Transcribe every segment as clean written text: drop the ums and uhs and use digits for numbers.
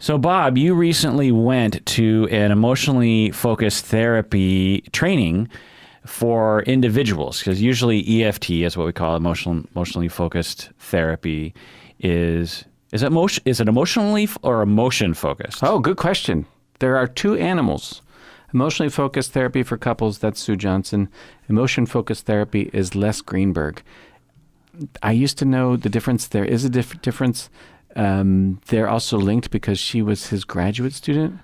So, Bob, you recently went to an emotionally focused therapy training for individuals, because usually EFT is what we call emotionally focused therapy. Is it emotionally or emotion focused? Oh, good question. There are two animals. Emotionally focused therapy for couples, that's Sue Johnson. Emotion focused therapy is Les Greenberg. I used to know the difference. There is a difference. They're also linked because she was his graduate student,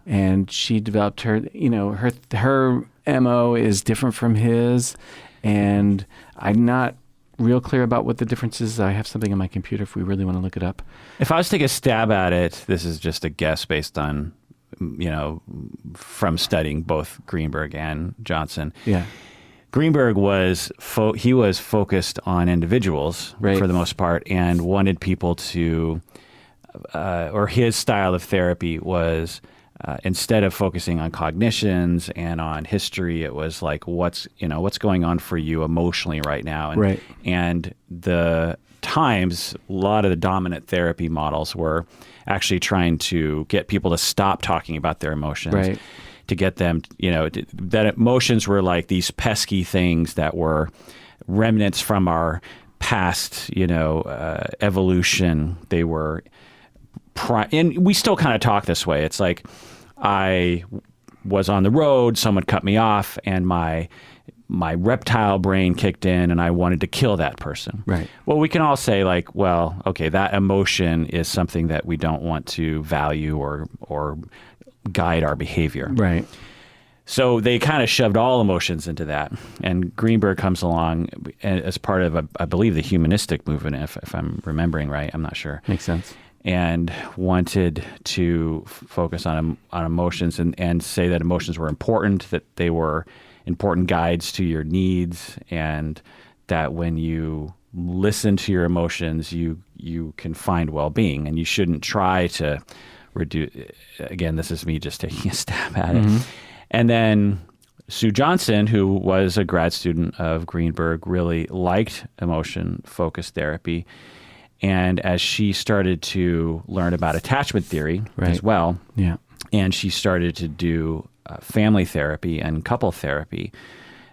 and she developed her MO is different from his, and I'm not real clear about what the difference is. I have something on my computer if we really want to look it up. If I was to take a stab at it, this is just a guess based on, from studying both Greenberg and Johnson. Yeah. Greenberg was focused on individuals for the most part, and wanted people to, or his style of therapy was instead of focusing on cognitions and on history, it was like what's going on for you emotionally right now, and the times a lot of the dominant therapy models were actually trying to get people to stop talking about their emotions. Right. To get them, that emotions were like these pesky things that were remnants from our past, evolution. They were, and we still kind of talk this way. It's like I was on the road, someone cut me off, and my reptile brain kicked in, and I wanted to kill that person. Right. Well, we can all say like, well, okay, that emotion is something that we don't want to value or guide our behavior. Right. So they kind of shoved all emotions into that. And Greenberg comes along as part of, I believe, the humanistic movement, if I'm remembering right. I'm not sure. Makes sense. And wanted to focus on emotions and say that emotions were important, that they were important guides to your needs, and that when you listen to your emotions, you can find well-being, and you shouldn't try to reduce. Again, this is me just taking a stab at it. And then Sue Johnson, who was a grad student of Greenberg, really liked emotion-focused therapy. And as she started to learn about attachment theory as well, and she started to do family therapy and couple therapy,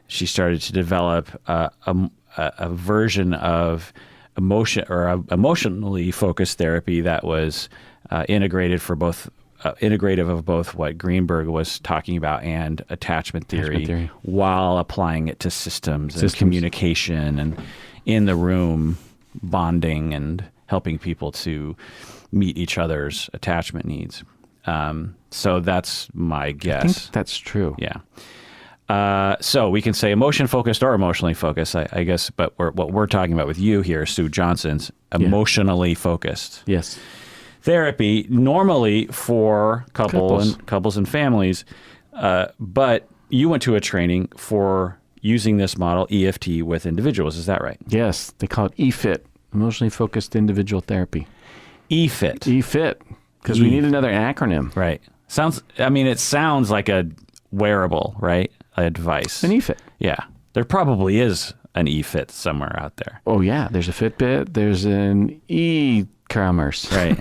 she started to develop a version of emotionally focused therapy that was integrative of both what Greenberg was talking about and attachment theory, while applying it to systems and communication and in the room bonding and helping people to meet each other's attachment needs. So that's my guess. I think that's true. Yeah. So we can say emotion-focused or emotionally focused, I guess, but what we're talking about with you here, Sue Johnson's emotionally focused. Yes. Therapy, normally for couples and families, but you went to a training for using this model, EFT, with individuals. Is that right? Yes. They call it EFIT, emotionally focused individual therapy. EFIT. EFIT, because we need another acronym. Right. It sounds like a wearable, right? A device. An EFIT. Yeah. There probably is an EFIT somewhere out there. Oh, yeah. There's a Fitbit. There's an e-commerce. Right.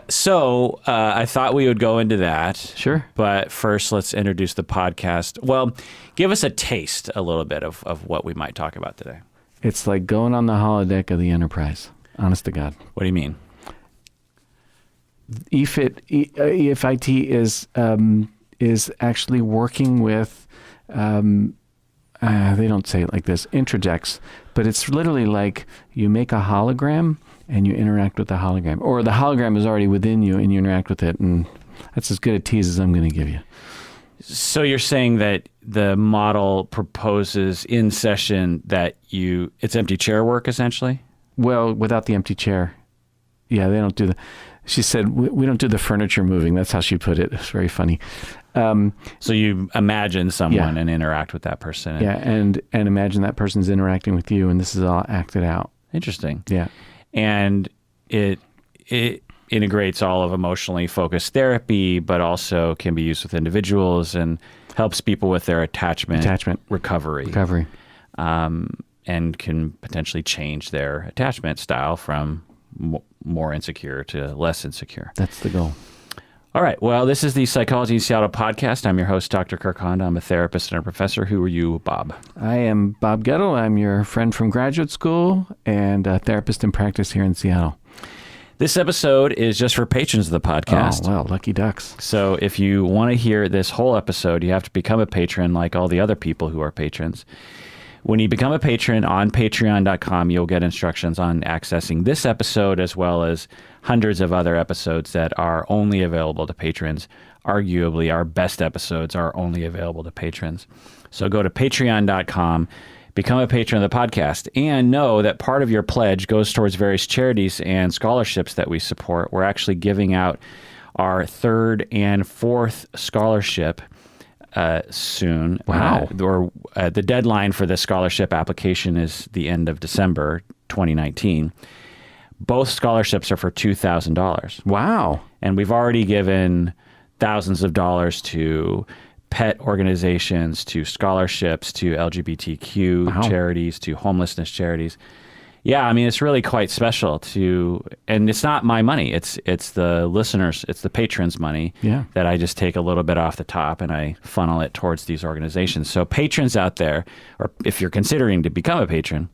So I thought we would go into that. Sure. But first, let's introduce the podcast. Well, give us a taste a little bit of what we might talk about today. It's like going on the holodeck of the Enterprise. Honest to God. What do you mean? EFIT, EFIT is actually working with, they don't say it like this, introjects, but it's literally like you make a hologram and you interact with the hologram, or the hologram is already within you and you interact with it, and that's as good a tease as I'm going to give you. So you're saying that the model proposes in session that it's empty chair work, essentially? Well, without the empty chair. Yeah, they don't do she said, we don't do the furniture moving. That's how she put it. It's very funny. So you imagine someone and interact with that person. And imagine that person's interacting with you, and this is all acted out. Interesting. Yeah. And it integrates all of emotionally focused therapy, but also can be used with individuals and helps people with their attachment recovery. And can potentially change their attachment style from more insecure to less insecure. That's the goal. All right. Well, this is the Psychology in Seattle podcast. I'm your host, Dr. Kirk Honda. I'm a therapist and a professor. Who are you, Bob? I am Bob Gettle. I'm your friend from graduate school and a therapist in practice here in Seattle. This episode is just for patrons of the podcast. Oh, well, lucky ducks. So if you want to hear this whole episode, you have to become a patron like all the other people who are patrons. When you become a patron on patreon.com, you'll get instructions on accessing this episode as well as hundreds of other episodes that are only available to patrons. Arguably, our best episodes are only available to patrons. So go to patreon.com, become a patron of the podcast, and know that part of your pledge goes towards various charities and scholarships that we support. We're actually giving out our third and fourth scholarship soon. Wow. The deadline for the scholarship application is the end of December 2019. Both scholarships are for $2,000. Wow. And we've already given thousands of dollars to pet organizations, to scholarships, to LGBTQ charities, to homelessness charities. Yeah, I mean, it's really quite special and it's not my money. It's the listeners, it's the patrons' money that I just take a little bit off the top and I funnel it towards these organizations. So patrons out there, or if you're considering to become a patron,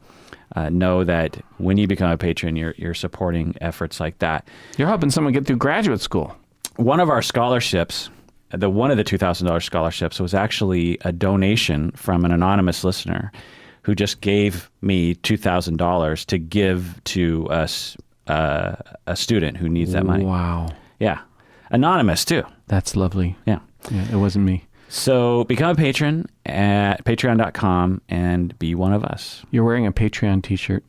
know that when you become a patron, you're supporting efforts like that. You're helping someone get through graduate school. One of our scholarships, one of the $2,000 scholarships, was actually a donation from an anonymous listener who just gave me $2,000 to give to a student who needs that money. Wow. Yeah. Anonymous, too. That's lovely. Yeah. Yeah, it wasn't me. So become a patron at patreon.com and be one of us. You're wearing a Patreon t-shirt.